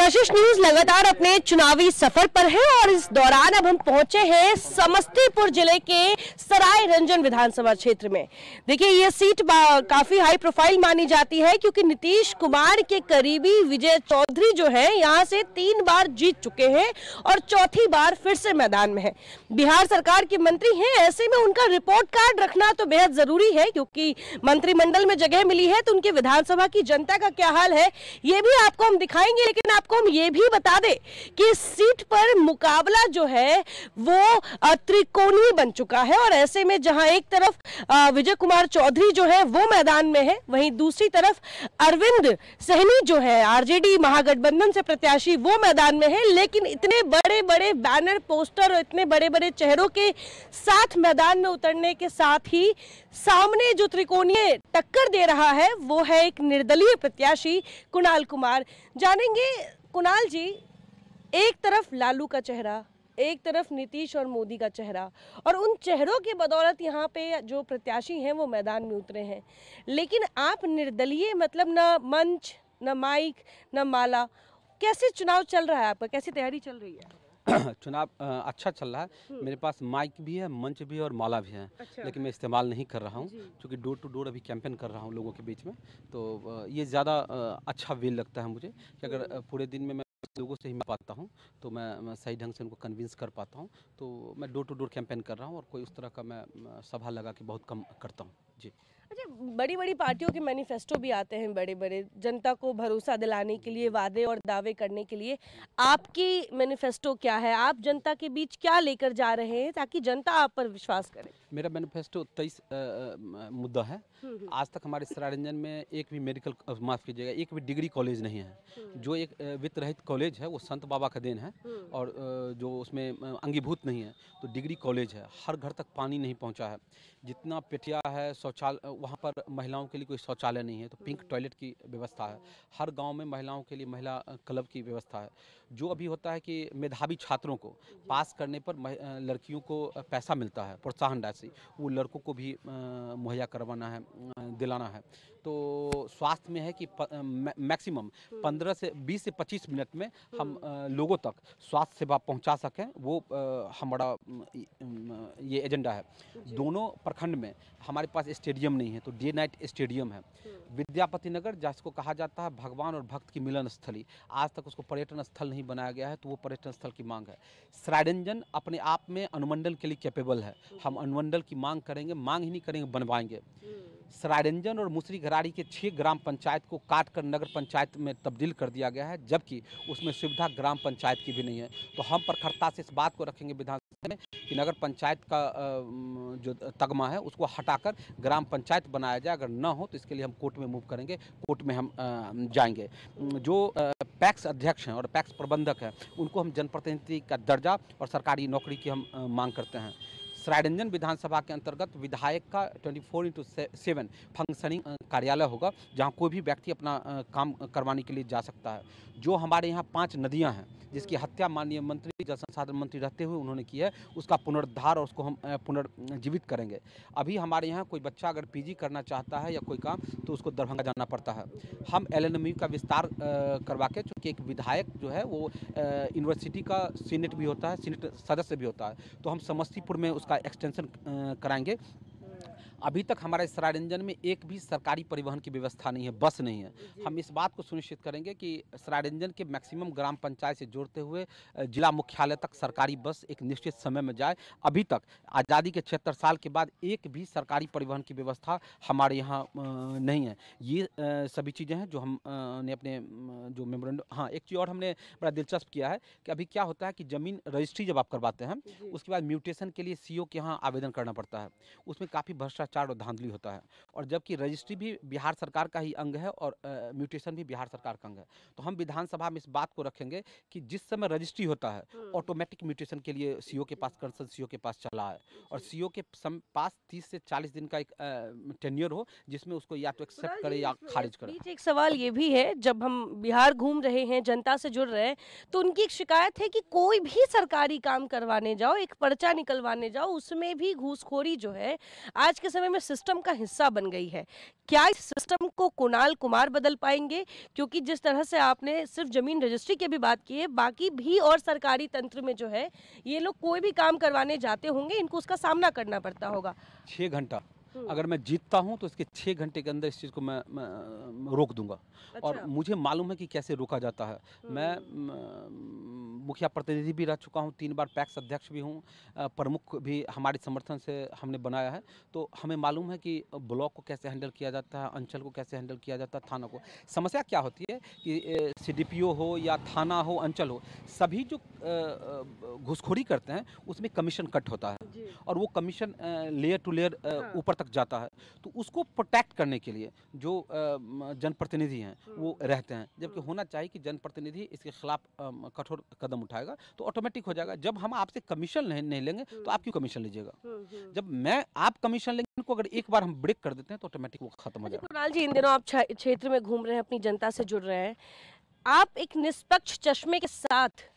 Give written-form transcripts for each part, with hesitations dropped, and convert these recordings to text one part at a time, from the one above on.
कशिश news लगातार अपने चुनावी सफर पर है और इस दौरान अब हम पहुंचे हैं समस्तीपुर जिले के सराय रंजन विधानसभा क्षेत्र में। देखिए ये सीट काफी हाई प्रोफाइल मानी जाती है क्योंकि नीतीश कुमार के करीबी विजय चौधरी जो है यहां से 3 बार जीत चुके हैं और चौथी बार फिर से मैदान में है। बिहार सरकार के मंत्री हैं, ऐसे में उनका रिपोर्ट कार्ड रखना तो बेहद जरूरी है क्योंकि मंत्रिमंडल में जगह मिली है तो उनके विधानसभा की जनता का क्या हाल है ये भी आपको हम दिखाएंगे। लेकिन आपको हम ये भी बता दें कि इस सीट पर मुकाबला जो है वो त्रिकोणीय बन चुका है और ऐसे में जहां एक तरफ विजय कुमार चौधरी जो है वो मैदान में है, वहीं दूसरी तरफ अरविंद सहनी जो है आरजेडी महागठबंधन से प्रत्याशी वो मैदान में है। लेकिन इतने बड़े बड़े बैनर पोस्टर और इतने बड़े बड़े चेहरों के साथ मैदान में उतरने के साथ ही सामने जो त्रिकोणीय टक्कर दे रहा है वो है एक निर्दलीय प्रत्याशी कुणाल कुमार। जानेंगे कुणाल जी, एक तरफ लालू का चेहरा, एक तरफ नीतीश और मोदी का चेहरा और उन चेहरों की बदौलत यहाँ पे जो प्रत्याशी हैं वो मैदान में उतरे हैं, लेकिन आप निर्दलीय, मतलब न मंच न माइक न माला, कैसे चुनाव चल रहा है आपका, कैसी तैयारी चल रही है? चुनाव अच्छा चल रहा है। मेरे पास माइक भी है, मंच भी और माला भी है। अच्छा। लेकिन मैं इस्तेमाल नहीं कर रहा हूँ क्योंकि डोर टू डोर अभी कैंपेन कर रहा हूँ लोगों के बीच में, तो ये ज़्यादा अच्छा वे लगता है मुझे कि अगर पूरे दिन में मैं लोगों से ही मिल पाता हूँ तो मैं सही ढंग से उनको कन्विंस कर पाता हूँ। तो मैं डोर टू डोर कैंपेन कर रहा हूँ और कोई उस तरह का मैं सभा लगा के बहुत कम करता हूँ जी। अच्छा, बड़ी बड़ी पार्टियों के मैनिफेस्टो भी आते हैं, बड़े बड़े जनता को भरोसा दिलाने के लिए, वादे और दावे करने के लिए। आपकी मैनिफेस्टो क्या है, आप जनता के बीच क्या लेकर जा रहे हैं ताकि जनता आप पर विश्वास करे? मेरा मैनिफेस्टो 23 मुद्दा है। आज तक हमारे सराय रंजन में एक भी मेडिकल, माफ़ कीजिएगा, एक भी डिग्री कॉलेज नहीं है। जो एक वित्त रहित कॉलेज है वो संत बाबा का देन है और जो उसमें अंगीभूत नहीं है। तो डिग्री कॉलेज है, हर घर तक पानी नहीं पहुंचा है। जितना पेटिया है शौचालय, वहाँ पर महिलाओं के लिए कोई शौचालय नहीं है तो पिंक टॉयलेट की व्यवस्था है। हर गांव में महिलाओं के लिए महिला क्लब की व्यवस्था है। जो अभी होता है कि मेधावी छात्रों को पास करने पर लड़कियों को पैसा मिलता है, प्रोत्साहन राशि, वो लड़कों को भी मुहैया करवाना है, दिलाना है। तो स्वास्थ्य में है कि मैक्सिमम 15 से 20 से 25 मिनट में हम लोगों तक स्वास्थ्य सेवा पहुंचा सकें, वो हमारा ये एजेंडा है। दोनों प्रखंड में हमारे पास स्टेडियम नहीं है तो डे नाइट स्टेडियम है। विद्यापति नगर जिसको कहा जाता है भगवान और भक्त की मिलन स्थली, आज तक उसको पर्यटन स्थल नहीं बनाया गया है तो वो पर्यटन स्थल की मांग है। सराय रंजन अपने आप में अनुमंडल के लिए कैपेबल है, हम अनुमंडल की मांग करेंगे, मांग ही नहीं करेंगे, बनवाएंगे। सराय रंजन और मुसरी घराड़ी के 6 ग्राम पंचायत को काटकर नगर पंचायत में तब्दील कर दिया गया है, जबकि उसमें सुविधा ग्राम पंचायत की भी नहीं है। तो हम प्रखरता से इस बात को रखेंगे विधानसभा में कि नगर पंचायत का जो तगमा है उसको हटाकर ग्राम पंचायत बनाया जाए। अगर न हो तो इसके लिए हम कोर्ट में मूव करेंगे, कोर्ट में हम जाएंगे। जो पैक्स अध्यक्ष हैं और पैक्स प्रबंधक हैं उनको हम जनप्रतिनिधि का दर्जा और सरकारी नौकरी की हम मांग करते हैं। सराय रंजन विधानसभा के अंतर्गत विधायक का 24/7 फंक्शनिंग कार्यालय होगा जहां कोई भी व्यक्ति अपना काम करवाने के लिए जा सकता है। जो हमारे यहाँ 5 नदियां हैं जिसकी हत्या माननीय मंत्री जल संसाधन मंत्री रहते हुए उन्होंने की है, उसका पुनरुद्धार और उसको हम पुनर्जीवित करेंगे। अभी हमारे यहाँ कोई बच्चा अगर पीजी करना चाहता है या कोई काम तो उसको दरभंगा जाना पड़ता है। हम LNMU का विस्तार करवा के, चूँकि एक विधायक जो है वो यूनिवर्सिटी का सीनेट भी होता है, सीनेट सदस्य भी होता है, तो हम समस्तीपुर में उसका एक्सटेंशन कराएंगे। अभी तक हमारे सराय रंजन में एक भी सरकारी परिवहन की व्यवस्था नहीं है, बस नहीं है। हम इस बात को सुनिश्चित करेंगे कि सराय रंजन के मैक्सिमम ग्राम पंचायत से जोड़ते हुए जिला मुख्यालय तक सरकारी बस एक निश्चित समय में जाए। अभी तक आज़ादी के 76 साल के बाद एक भी सरकारी परिवहन की व्यवस्था हमारे यहाँ नहीं है। ये सभी चीज़ें हैं जो हम ने अपने जो मेमोरेंडम। हाँ, एक चीज़ और हमने बड़ा दिलचस्प किया है कि अभी क्या होता है कि ज़मीन रजिस्ट्री जब आप करवाते हैं उसके बाद म्यूटेशन के लिए CO के यहाँ आवेदन करना पड़ता है, उसमें काफ़ी भ्रष्टाचार और धांधली होता है। और जबकि रजिस्ट्री भी बिहार सरकार का ही अंग है और म्यूटेशन भी बिहार सरकार का अंग है। तो हम विधानसभा में इस बात को रखेंगे कि जिस समय रजिस्ट्री होता है ऑटोमेटिक म्यूटेशन के लिए CO के पास, कंसर्न CO के पास चला है और CO के पास 30 से 40 दिन का एक टेन्योर हो जिसमें उसको या तो एक्सेप्ट करे या खारिज करे। एक सवाल ये भी है, जब हम बिहार घूम रहे हैं, जनता से जुड़ रहे हैं, तो उनकी एक शिकायत है कि कोई भी सरकारी काम करवाने जाओ, एक पर्चा निकलवाने जाओ, उसमें भी घूसखोरी जो है आज के समय में सिस्टम का हिस्सा बन गई है। क्या इस सिस्टम को कुणाल कुमार बदल पाएंगे? क्योंकि जिस तरह से आपने सिर्फ जमीन रजिस्ट्री की भी बात की है, बाकी भी और सरकारी तंत्र में जो है ये लोग कोई भी काम करवाने जाते होंगे, इनको उसका सामना करना पड़ता होगा। 6 घंटा अगर मैं जीतता हूं तो इसके 6 घंटे के अंदर इस चीज़ को मैं रोक दूंगा। अच्छा। और मुझे मालूम है कि कैसे रोका जाता है। मैं मुखिया प्रतिनिधि भी रह चुका हूं, 3 बार पैक्स अध्यक्ष भी हूं, प्रमुख भी हमारे समर्थन से हमने बनाया है। तो हमें मालूम है कि ब्लॉक को कैसे हैंडल किया जाता है, अंचल को कैसे हैंडल किया जाता है, थाना को। समस्या क्या होती है कि CDPO हो या थाना हो, अंचल हो, सभी जो घूसखोरी करते हैं उसमें कमीशन कट होता है और वो कमीशन लेयर टू लेयर ऊपर तक जाता है। तो उसको प्रोटेक्ट करने के लिए जो जनप्रतिनिधि हैं वो रहते हैं, जबकि होना चाहिए कि जनप्रतिनिधि इसके खिलाफ कठोर कदम उठाएगा तो ऑटोमेटिक हो जाएगा। जब हम आपसे कमीशन नहीं लेंगे तो आप क्यों कमीशन लीजिएगा? जब आप कमीशन लेंगे, इनको अगर एक बार हम ब्रेक कर देते हैं तो ऑटोमेटिक वो खत्म हो जाएगा। कुणाल जी, इन दिनों आप क्षेत्र में घूम रहे हैं, अपनी जनता से जुड़ रहे हैं, आप एक निष्पक्ष चश्मे के साथ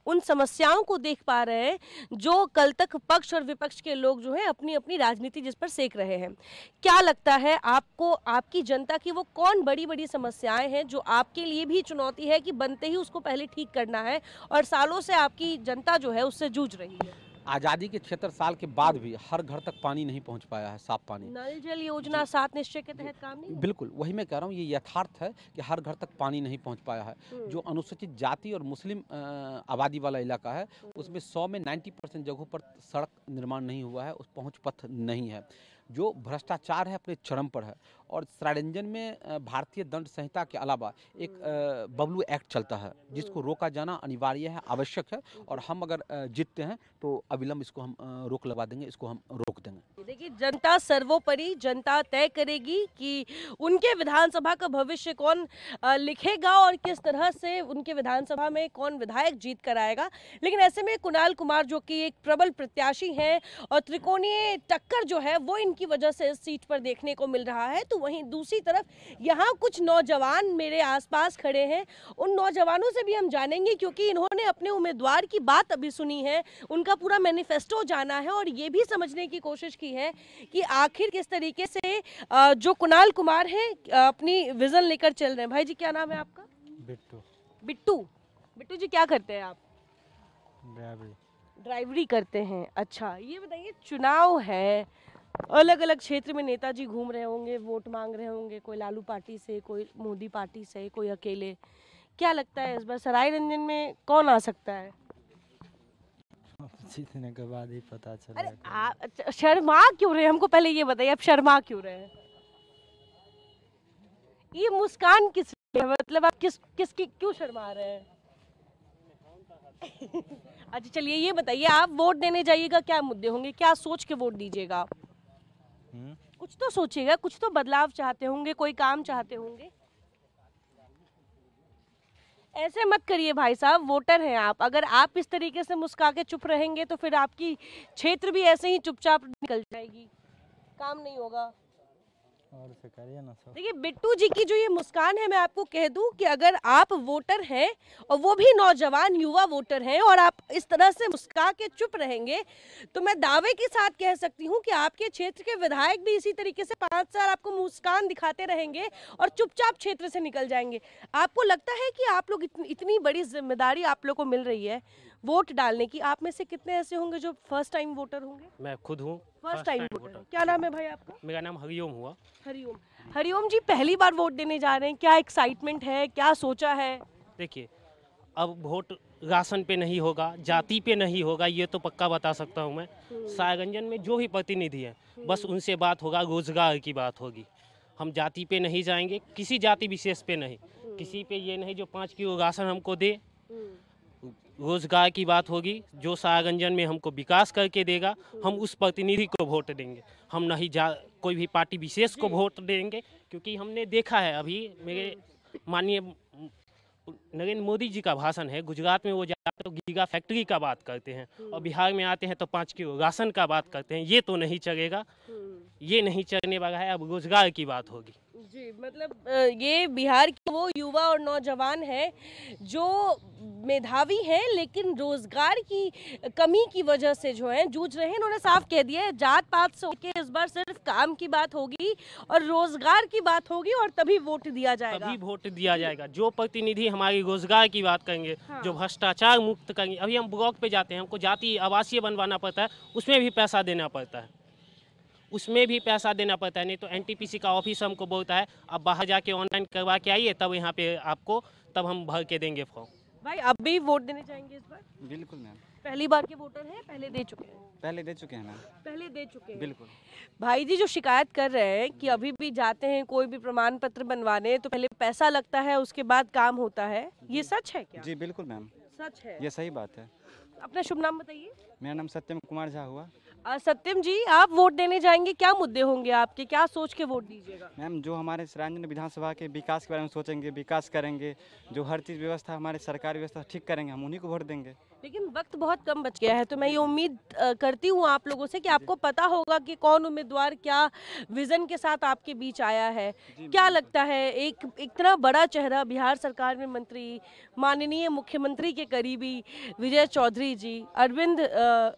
उन समस्याओं को देख पा रहे हैं जो कल तक पक्ष और विपक्ष के लोग जो है अपनी अपनी राजनीति जिस पर सेक रहे हैं। क्या लगता है आपको, आपकी जनता की वो कौन बड़ी बड़ी समस्याएं हैं जो आपके लिए भी चुनौती है कि बनते ही उसको पहले ठीक करना है और सालों से आपकी जनता जो है उससे जूझ रही है? आज़ादी के 76 साल के बाद भी हर घर तक पानी नहीं पहुंच पाया है, साफ पानी। नल जल योजना 7 निश्चय के तहत काम नहीं? बिल्कुल, वही मैं कह रहा हूँ, ये यथार्थ है कि हर घर तक पानी नहीं पहुंच पाया है। जो अनुसूचित जाति और मुस्लिम आबादी वाला इलाका है उसमें 100 में 90% जगहों पर सड़क निर्माण नहीं हुआ है, उस पहुंच पथ नहीं है। जो भ्रष्टाचार है अपने चरम पर है। और सरायरंजन में भारतीय दंड संहिता के अलावा एक बबलू एक्ट चलता है जिसको रोका जाना अनिवार्य है, आवश्यक है। और हम अगर जीतते हैं तो अविलंब इसको हम रोक लगा देंगे, इसको हम रोक देंगे। देखिए, जनता सर्वोपरि, जनता तय करेगी कि उनके विधानसभा का भविष्य कौन लिखेगा और किस तरह से उनके विधानसभा में कौन विधायक जीत कर आएगा। लेकिन ऐसे में कुणाल कुमार जो कि एक प्रबल प्रत्याशी हैं और त्रिकोणीय टक्कर जो है वो इनकी वजह से इस सीट पर देखने को मिल रहा है, तो वहीं दूसरी तरफ यहाँ कुछ नौजवान मेरे आसपास खड़े हैं। उन नौजवानों से भी हम जानेंगे क्योंकि इन्होंने अपने उम्मीदवार की बात अभी सुनी है, उनका पूरा मैनिफेस्टो जाना है और ये भी समझने की कोशिश की है कि आखिर किस तरीके से जो कुणाल कुमार हैं अपनी विजन लेकर चल रहे हैं। भाई जी, क्या नाम है आपका? बिट्टू। बिट्टू। बिट्टू जी, क्या करते हैं आप? ड्राइवरी। ड्राइवरी करते हैं। अच्छा, ये बताइए, चुनाव है, अलग अलग क्षेत्र में नेताजी घूम रहे होंगे, वोट मांग रहे होंगे, कोई लालू पार्टी से, कोई मोदी पार्टी से, कोई अकेले। क्या लगता है इस बार सरायरंजन में कौन आ सकता है? जीतने के बाद ही पता अरे चलेगा। अच्छा, शर्मा क्यों रहे? हमको पहले ये बताइए, आप शर्मा क्यों रहे हैं? ये मुस्कान किस लिए? मतलब आप किसकी क्यों शर्मा रहे हैं? अच्छा, चलिए ये बताइए, आप वोट देने जाइएगा, क्या मुद्दे होंगे, क्या सोच के वोट दीजिएगा? कुछ तो सोचिएगा, कुछ तो बदलाव चाहते होंगे, कोई काम चाहते होंगे। ऐसे मत करिए भाई साहब, वोटर हैं आप। अगर आप इस तरीके से मुस्का के चुप रहेंगे तो फिर आपकी क्षेत्र भी ऐसे ही चुपचाप निकल जाएगी, काम नहीं होगा। और से करिए ना सब। देखिए, बिट्टू जी की जो ये मुस्कान है, मैं आपको कह दूं कि अगर आप वोटर हैं और वो भी नौजवान युवा वोटर हैं और आप इस तरह से मुस्का के चुप रहेंगे तो मैं दावे के साथ कह सकती हूं कि आपके क्षेत्र के विधायक भी इसी तरीके से 5 साल आपको मुस्कान दिखाते रहेंगे और चुपचाप क्षेत्र से निकल जाएंगे। आपको लगता है कि आप लोग इतनी बड़ी जिम्मेदारी आप लोग को मिल रही है वोट डालने की, आप में से कितने ऐसे होंगे जो फर्स्ट टाइम वोटर होंगे? मैं खुद हूँ फर्स्ट टाइम वोटर। क्या नाम है भाई आपका? मेरा नाम हरिओम हुआ। हरिओम। हरिओम जी, पहली बार वोट देने जा रहे हैं, क्या एक्साइटमेंट है, क्या सोचा है? देखिए, अब वोट राशन पे नहीं होगा, जाति पे नहीं होगा, ये तो पक्का बता सकता हूँ मैं। सरायरंजन में जो भी प्रतिनिधि है बस उनसे बात होगा, रोजगार की बात होगी। हम जाति पे नहीं जाएंगे, किसी जाति विशेष पे नहीं, किसी पे ये नहीं जो 5 किलो राशन हमको दे। रोजगार की बात होगी, जो सरायरंजन में हमको विकास करके देगा हम उस प्रतिनिधि को वोट देंगे। हम नहीं कोई भी पार्टी विशेष को वोट देंगे, क्योंकि हमने देखा है अभी मेरे माननीय नरेंद्र मोदी जी का भाषण है, गुजरात में वो जाते तो गीगा फैक्ट्री का बात करते हैं और बिहार में आते हैं तो 5 किलो राशन का बात करते हैं। ये तो नहीं चलेगा, ये नहीं चलने वाला है। अब रोजगार की बात होगी। जी मतलब ये बिहार के वो युवा और नौजवान हैं जो मेधावी हैं लेकिन रोजगार की कमी की वजह से जो है जूझ रहे हैं। इन्होंने साफ कह दिया है जात पात से होके इस बार सिर्फ काम की बात होगी और रोजगार की बात होगी और तभी वोट दिया जाएगा। तभी वोट दिया जाएगा। जो प्रतिनिधि हमारी रोजगार की बात करेंगे, हाँ। जो भ्रष्टाचार मुक्त करेंगे। अभी हम ब्लॉक पे जाते हैं, हमको जाति आवासीय बनवाना पड़ता है, उसमें भी पैसा देना पड़ता है, उसमें भी पैसा देना पड़ता है। नहीं तो एनटीपीसी का ऑफिस हमको बोलता है आप बाहर जाके ऑनलाइन करवा के आइए, तब यहाँ पे आपको तब हम भर के देंगे फॉर्म। भाई अब भी वोट देने जाएंगे इस बार? बिल्कुल मैम। पहली बार के वोटर हैं, पहले दे चुके हैं? पहले दे चुके हैं मैम। पहले दे चुके हैं बिल्कुल। भाई जी जो शिकायत कर रहे हैं कि अभी भी जाते हैं कोई भी प्रमाण पत्र बनवाने तो पहले पैसा लगता है उसके बाद काम होता है, ये सच है क्या? जी बिल्कुल मैम, सच है। ये सही बात है। अपना शुभ नाम बताइए। मेरा नाम सत्यम कुमार झा हुआ। सत्यम जी आप वोट देने जाएंगे, क्या मुद्दे होंगे आपके, क्या सोच के वोट दीजिएगा? मैम जो हमारे सरायरंजन विधानसभा के विकास के बारे में सोचेंगे, विकास करेंगे, जो हर चीज़ व्यवस्था हमारे सरकारी व्यवस्था ठीक करेंगे, हम उन्हीं को वोट देंगे। लेकिन वक्त बहुत कम बच गया है तो मैं ये उम्मीद करती हूँ आप लोगों से कि आपको पता होगा कि कौन उम्मीदवार क्या विजन के साथ आपके बीच आया है। क्या लगता है एक इतना बड़ा चेहरा बिहार सरकार में मंत्री, माननीय मुख्यमंत्री के करीबी विजय चौधरी जी, अरविंद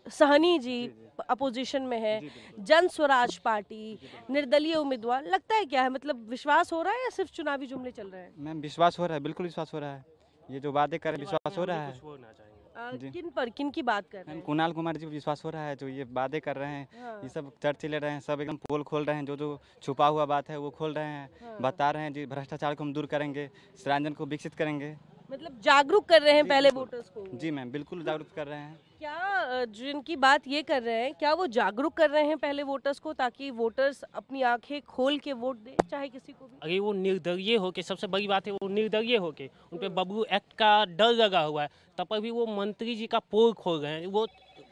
सहनी जी अपोजिशन में है, जन स्वराज पार्टी, निर्दलीय उम्मीदवार, लगता है क्या है, मतलब विश्वास हो रहा है या सिर्फ चुनावी जुमले चल रहे हैं? मैम विश्वास हो रहा है, बिल्कुल विश्वास हो रहा है। ये जो वादे कर विश्वास हो रहा है। किन पर, किन की बात कर रहे मैम हैं? कुणाल कुमार जी पर विश्वास हो रहा है, जो ये वादे कर रहे हैं, हाँ। ये सब चर्चे ले रहे हैं, सब एकदम पोल खोल रहे हैं, जो जो छुपा हुआ बात है वो खोल रहे हैं, हाँ। बता रहे हैं जी भ्रष्टाचार को हम दूर करेंगे, सरायरंजन को विकसित करेंगे। मतलब जागरूक कर रहे हैं पहले वोटर्स को। जी मैम बिल्कुल जागरूक कर रहे हैं। क्या जिनकी बात ये कर रहे हैं क्या वो जागरूक कर रहे हैं पहले वोटर्स को ताकि वोटर्स अपनी आंखें खोल के वोट दें चाहे किसी को भी? अगर वो निर्दलीय होके, सबसे बड़ी बात है वो निर्दलीय होके, उन पे बबलू एक्ट का डर लगा हुआ है, तब पर भी वो मंत्री जी का पोल खोल रहे हैं। वो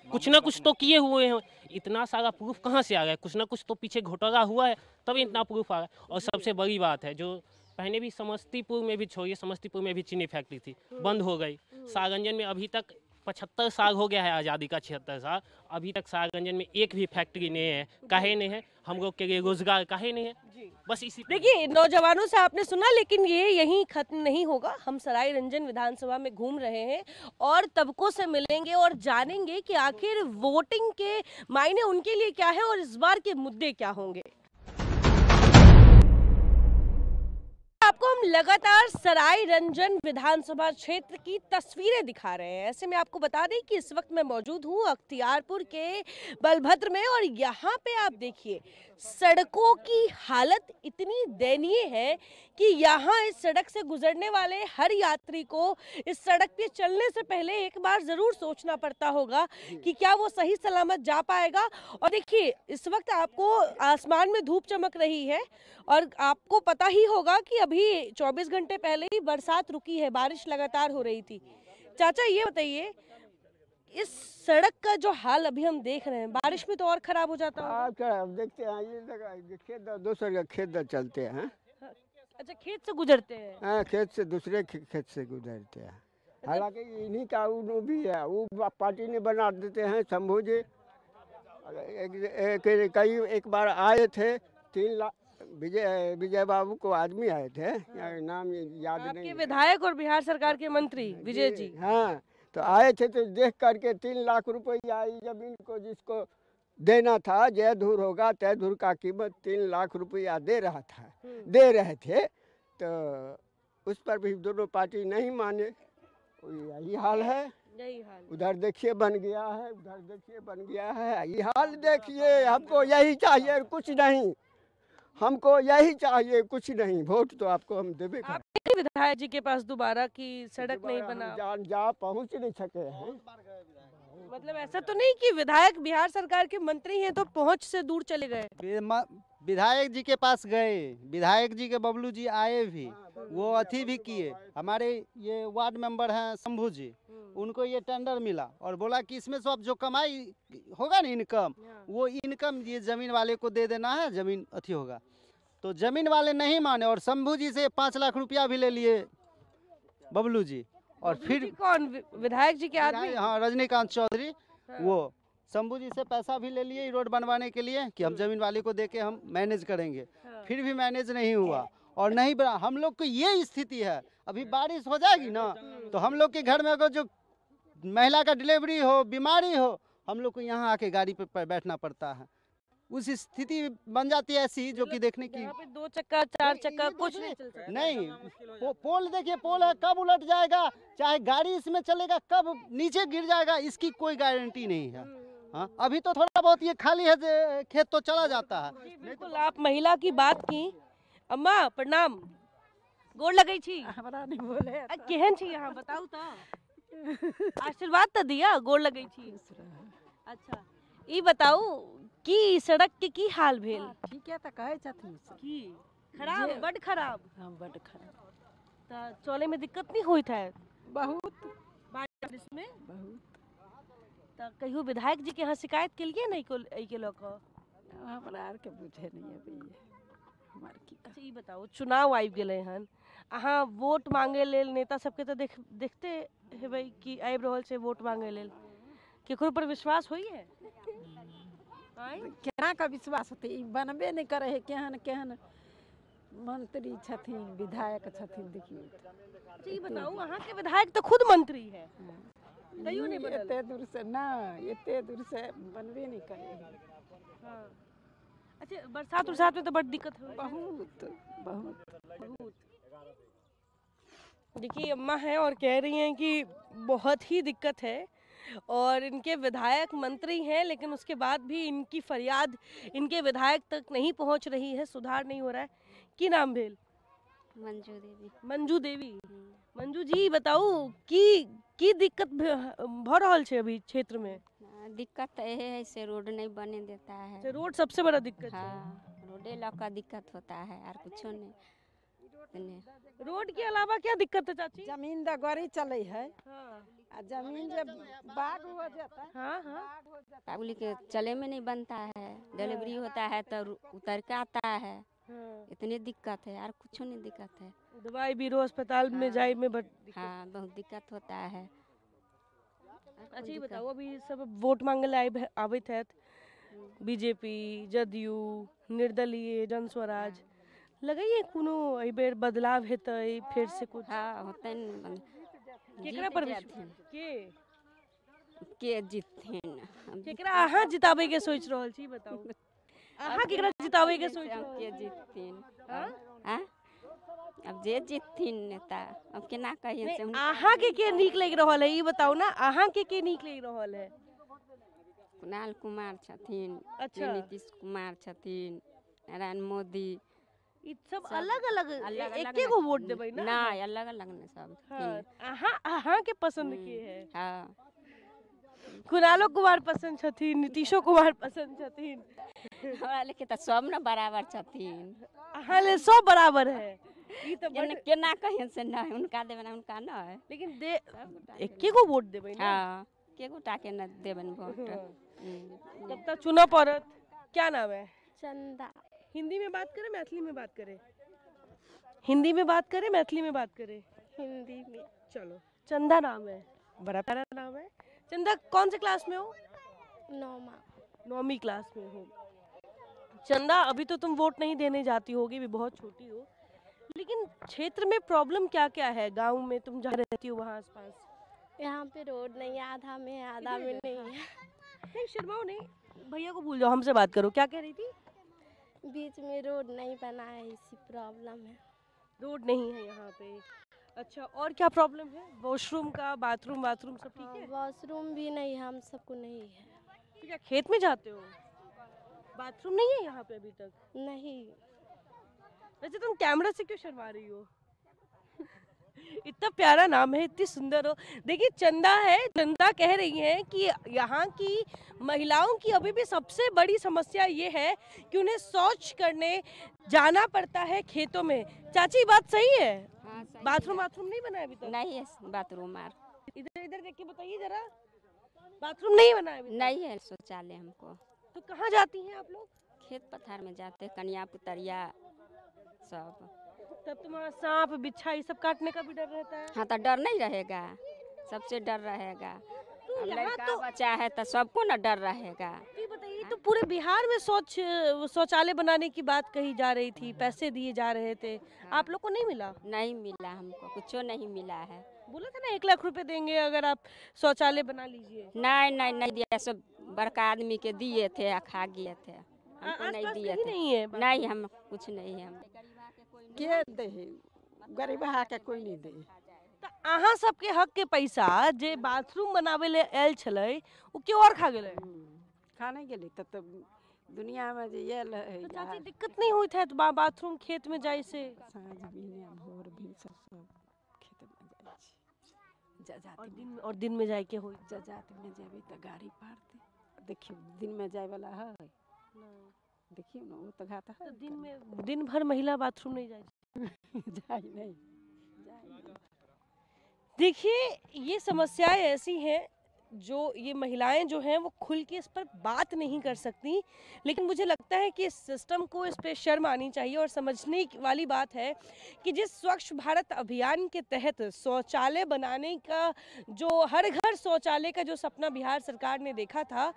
कुछ ना कुछ तो किए हुए हैं, इतना सारा प्रूफ कहाँ से आ गया? कुछ ना कुछ तो पीछे घोटाला हुआ है तभी इतना प्रूफ आ रहा है। और सबसे बड़ी बात है जो पहले भी समस्तीपुर में भी छोड़िए, समस्तीपुर में भी चीनी फैक्ट्री थी, बंद हो गई। सारंजन में अभी तक 75 साल हो गया है आज़ादी का, 76 साल, अभी तक सारंजन में एक भी फैक्ट्री नहीं है। काहे नहीं है? हम लोग के लिए रोजगार काहे नहीं है? बस इसी। देखिए नौजवानों से आपने सुना, लेकिन ये यहीं खत्म नहीं होगा। हम सराय रंजन विधानसभा में घूम रहे हैं और तबकों से मिलेंगे और जानेंगे कि आखिर वोटिंग के मायने उनके लिए क्या है और इस बार के मुद्दे क्या होंगे। आपको हम लगातार सराय रंजन विधानसभा क्षेत्र की तस्वीरें दिखा रहे हैं। ऐसे में आपको बता दें कि इस वक्त मैं मौजूद हूं अख्तियारपुर के बलभद्र में और यहाँ पे आप देखिए सड़कों की हालत इतनी दयनीय है कि यहाँ इस सड़क से गुजरने वाले हर यात्री को इस सड़क पे चलने से पहले एक बार जरूर सोचना पड़ता होगा कि क्या वो सही सलामत जा पाएगा। और देखिए इस वक्त आपको आसमान में धूप चमक रही है और आपको पता ही होगा कि अभी 24 घंटे पहले ही बरसात रुकी है, बारिश लगातार हो रही थी। चाचा ये बताइए इस सड़क का जो हाल अभी हम देख रहे हैं, बारिश में तो और खराब हो जाता होगा। क्या देखते हैं ये लगा खेत दूसरे का खेत चलते हैं। अच्छा खेत से गुजरते हैं? हाँ खेत से दूसरे खेत से गुजरते हैं। हालांकि इन्हीं का वो भी है, वो पार्टी ने बना देते हैं शंभू जी। एक बार आए थे 3 लाख विजय बाबू को आदमी आए थे, नाम याद नहीं। आपके विधायक और बिहार सरकार के मंत्री विजय जी। हाँ तो आए थे तो देख करके 3 लाख रुपया जमीन को जिसको देना था, जय धूर होगा तय धूर का कीमत 3 लाख रुपया दे रहे थे। तो उस पर भी दोनों पार्टी नहीं माने, यही हाल है। उधर देखिए बन गया है, उधर देखिए बन गया है, ये हाल देखिए। हमको यही चाहिए, कुछ नहीं, हमको यही चाहिए, कुछ नहीं। वोट तो आपको हम देवे करें। विधायक जी के पास दोबारा की सड़क नहीं बना, जा पहुंच नहीं सके हैं। मतलब ऐसा तो नहीं कि विधायक बिहार सरकार के मंत्री हैं तो पहुंच से दूर चले गए। विधायक जी के पास गए, विधायक जी के बबलू जी आए भी, वो अथी भी किए। हमारे ये वार्ड मेंबर हैं शंभू जी, उनको ये टेंडर मिला और बोला कि इसमें सब जो कमाई होगा ना इनकम, वो इनकम ये जमीन वाले को दे देना है, जमीन अथी होगा। तो जमीन वाले नहीं माने और शंभू जी से 5 लाख रुपया भी ले लिए बबलू जी। और फिर कौन विधायक जी के आदमी? हाँ रजनीकांत चौधरी, वो शंभू जी से पैसा भी ले लिए रोड बनवाने के लिए कि हम जमीन वाले को देके हम मैनेज करेंगे। फिर भी मैनेज नहीं हुआ और नहीं बना। हम लोग को ये स्थिति है, अभी बारिश हो जाएगी ना तो हम लोग के घर में अगर जो महिला का डिलीवरी हो, बीमारी हो, हम लोग को यहाँ आके गाड़ी पे बैठना पड़ता है। उस स्थिति बन जाती है ऐसी जो कि देखने की। यहाँ पे 2 चक्का 4 चक्का कुछ नहीं चल सकता। नहीं, पोल देखिए, पोल है, कब उलट जाएगा, चाहे गाड़ी इसमें चलेगा कब नीचे गिर जाएगा, इसकी कोई गारंटी नहीं है। हाँ, अभी तो थोड़ा बहुत ये खाली है, खेत तो चला जाता है। बिल्कुल, आप महिला की बात की। अम्मा प्रणाम, गोड़ लगई छी। हमरा नहीं बोले केहन छी यहाँ बताऊ तो, आशीर्वाद तो दिया, गोड़ लगई छी। अच्छा, ई बताऊ कि सड़क के की हाल भेल? ठीक है, तो कहे छथिन की खराब, बड़ खराब। हाँ, बड़ खराब। तो चले में दिक्कत नहीं होइत है? बहुत बारिश में बहुत। तो कहियो विधायक जी के यहाँ शिकायत के लिए नहीं के लोग? हमरा आर के बुझे नहीं अभी हमार की। अच्छा, ई बताओ, चुनाव आबि गेलै हन, अहाँ वोट मांगे लेल नेता सबके तो देखते हेबै कि आबि रहल छै वोट मांगे लेल, केकरो पर विश्वास होई है? केना का विश्वास होते, ई बनबे नहीं करे है। केहन केहन मंत्री छथिन, विधायक छथिन, देखिए। अच्छा, ई बताओ, अहाँ के विधायक तो खुद मंत्री है, तैयो नहीं बनल? एते दूर से ना, एते दूर से बनबे नहीं करे है। हाँ। अच्छा, बरसात में तो बड़ी दिक्कत हो। बहुत बहुत। देखिए, अम्मा है और कह रही हैं कि बहुत ही दिक्कत है और इनके विधायक मंत्री हैं, लेकिन उसके बाद भी इनकी फरियाद इनके विधायक तक नहीं पहुंच रही है, सुधार नहीं हो रहा है। की नाम भेल? मंजू देवी। मंजू देवी। मंजू जी बताओ की दिक्कत भ रहल छै अभी क्षेत्र में? दिक्कत तो यही है, से रोड नहीं बने देता है। रोड सबसे बड़ा दिक्कत है। हाँ, रोडे लौका दिक्कत होता है और कुछ नहीं। रोड के अलावा क्या दिक्कत है चाची? जमीन दगोरी चले है। हाँ। आ जमीन जब बाग हो जाता है, हाँ हाँ, पब्लिक के चले में नहीं बनता है, डिलीवरी होता है तो उतर के आता है। हाँ। इतनी दिक्कत है, और कुछ नहीं दिक्कत है। दवाई बीरो अस्पताल में जाए में हाँ, बहुत दिक्कत होता है। अच्छा, ये बताओ, अभी सब वोट मांगे आवित है, बीजेपी, जदयू, निर्दलीय, जनस्वराज, लगाइए कोनो एहि बेर बदलाव हेतै फिर से कुछ? हाँ, होते न। केकरा पर के जीतथिन? केकरा अहाँ जिताबे के सोच रहल छी, बताओ अहाँ केकरा जिताबे के सोच रहल? के जीतथिन? हां, अब जे जीतथिन नेता, अब केना कहिए से? अहाँ के नीक लग रहल है, ई बताओ ना, अहाँ के नीक लग रहल है? कुणाल कुमार छथिन। अच्छा। नीतीश कुमार छथिन, नरेंद्र मोदी। ई सब अलग अलग एके गो वोट देबै ना? ना, अलग अलग ने सब। हाँ, अहाँ के पसंद के है? हाँ, कुणालो कुमार पसंद छथिन, नीतीशो कुमार पसंद छथिन। हमरा लेके तो सब ना बराबर छथिन। अहाँ ले सब बराबर है? ई तो केना कहिए से ना, उनका देबे ना, उनका ना है, लेकिन एके गो वोट देबै ना? हाँ, के गोटा के न देबे वोट। तब तक चुनाव पड़त। क्या नाम है? चंदा। हिंदी में बात करें, मैथिली में बात करें? हिंदी में बात करें, मैथिली में बात करें? हिंदी में। चलो, चंदा नाम है, बड़ा प्यारा नाम है। चंदा कौन से क्लास में हो? 9वीं क्लास में हो। चंदा, अभी तो तुम वोट नहीं देने जाती होगी, भी बहुत छोटी हो, लेकिन क्षेत्र में प्रॉब्लम क्या क्या है? गांव में तुम जहाँ रहती हो वहाँ आसपास? यहाँ पे रोड नहीं है, आधा में है, आधा में नहीं है। नहीं, शर्माओ नहीं, भैया को भूल जाओ, हमसे बात करो। क्या कह रही थी? बीच में रोड नहीं बना है, इसी प्रॉब्लम है। रोड नहीं है यहाँ पे। अच्छा, और क्या प्रॉब्लम है? वॉशरूम का, बाथरूम सब ठीक है? वॉशरूम भी नहीं है, हम सबको नहीं है। तो क्या खेत में जाते हो? बाथरूम नहीं है यहाँ पे अभी तक? नहीं। वैसे तुम कैमरा से क्यों शर्मा रही हो? इतना प्यारा नाम है, इतनी सुंदर हो। देखिए, चंदा है, चंदा कह रही है कि यहाँ की महिलाओं की अभी भी सबसे बड़ी समस्या ये है कि उन्हें शौच करने जाना पड़ता है खेतों में। चाची, बात सही है? हाँ, बाथरूम नहीं बना है अभी तक? नहीं है बाथरूम। इधर देख के बताइए जरा, बाथरूम नहीं बना है अभी तक? नहीं है शौचालय हमको। तो कहाँ जाती हैं आप लोग? खेत पथार में जाते, कन्या पुतरिया सब। तब तुम्हारा सांप बिच्छा ये सब काटने का भी डर रहता है? हाँ, तो डर नहीं रहेगा, सबसे डर रहेगा। अब यहाँ लड़का तो बच्चा है तो सबको ना डर रहेगा। ये बताइए, तो पूरे बिहार में शौचालय बनाने की बात कही जा रही थी, पैसे दिए जा रहे थे, आप लोग को नहीं मिला? नहीं मिला, हमको कुछ नहीं मिला है। बोला था ना 1 लाख रुपए देंगे अगर आप शौचालय बना लीजिए। नहीं नहीं नहीं दिया, सब बड़का आदमी के दिए थे, खा गए थे, हमको नहीं दिए थे। नहीं है नहीं, हम कुछ नहीं है। के दे गरीबा के कोई नहीं दे। तो अहाँ सबके हक के पैसा जे बाथरूम बनावे ले आयल छलै वो क्यों और खा गेलै? खाने गेली तब दुनिया में जे ये तो चाची दिक्कत नहीं हुई था तो बाथरूम खेत में जाए से? साँझ बिना भोर भी सब खेत में जाए छी। जाति और दिन में जाए के होई? जाति में जेबी तो गाड़ी पारते। देखियो दिन में जाए वाला है, देखियो ना वो तो घाट है। तो दिन भर महिला बाथरूम नहीं जाए? जाए नहीं। देखिए ये समस्याएं ऐसी हैं जो ये महिलाएं जो हैं वो खुल के इस पर बात नहीं कर सकती, लेकिन मुझे लगता है कि इस सिस्टम को इस पे शर्म आनी चाहिए। और समझने वाली बात है कि जिस स्वच्छ भारत अभियान के तहत शौचालय बनाने का जो हर घर शौचालय का जो सपना बिहार सरकार ने देखा था,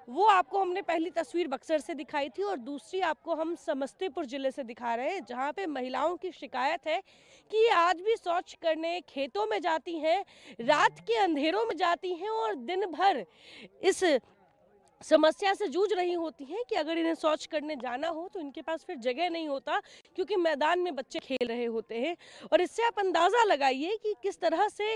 वो आपको हमने पहली तस्वीर बक्सर से दिखाई थी और दूसरी आपको हम समस्तीपुर जिले से दिखा रहे हैं, जहां पे महिलाओं की शिकायत है कि ये आज भी शौच करने खेतों में जाती हैं, रात के अंधेरों में जाती हैं और दिन भर इस समस्या से जूझ रही होती हैं कि अगर इन्हें शौच करने जाना हो तो इनके पास फिर जगह नहीं होता, क्योंकि मैदान में बच्चे खेल रहे होते हैं। और इससे आप अंदाज़ा लगाइए कि किस तरह से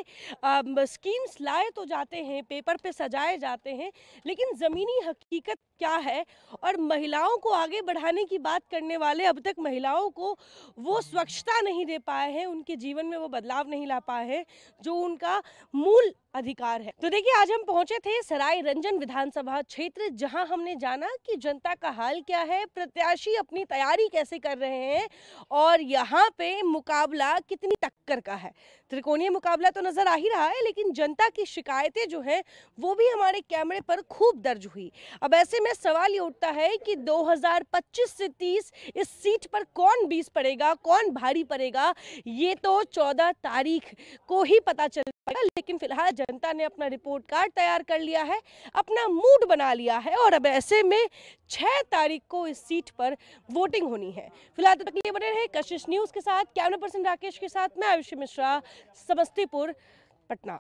स्कीम्स लाए तो जाते हैं, पेपर पे सजाए जाते हैं, लेकिन ज़मीनी हकीकत क्या है और महिलाओं को आगे बढ़ाने की बात करने वाले अब तक महिलाओं को वो स्वच्छता नहीं दे पाए हैं, उनके जीवन में वो बदलाव नहीं ला पाए हैं जो उनका मूल अधिकार है। तो देखिए आज हम पहुंचे थे सराय रंजन विधानसभा क्षेत्र, जहां हमने जाना कि जनता का हाल क्या है, प्रत्याशी अपनी तैयारी कैसे कर रहे हैं और यहाँ पे मुकाबला कितनी टक्कर का है। त्रिकोणीय मुकाबला तो नजर आ ही रहा है, लेकिन जनता की शिकायतें जो हैं वो भी हमारे कैमरे पर खूब दर्ज हुई। अब ऐसे में सवाल ये उठता है कि 2025 से 30 इस सीट पर कौन 20 पड़ेगा, कौन भारी पड़ेगा, ये तो 14 तारीख को ही पता चल पाएगा। लेकिन फिलहाल जनता ने अपना रिपोर्ट कार्ड तैयार कर लिया है, अपना मूड बना लिया है और अब ऐसे में 6 तारीख को इस सीट पर वोटिंग होनी है। फिलहाल तक लिए बने रहे कशिश न्यूज के साथ, कैमरा पर्सन राकेश के साथ मैं आयुषी मिश्रा, समस्तीपुर, पटना।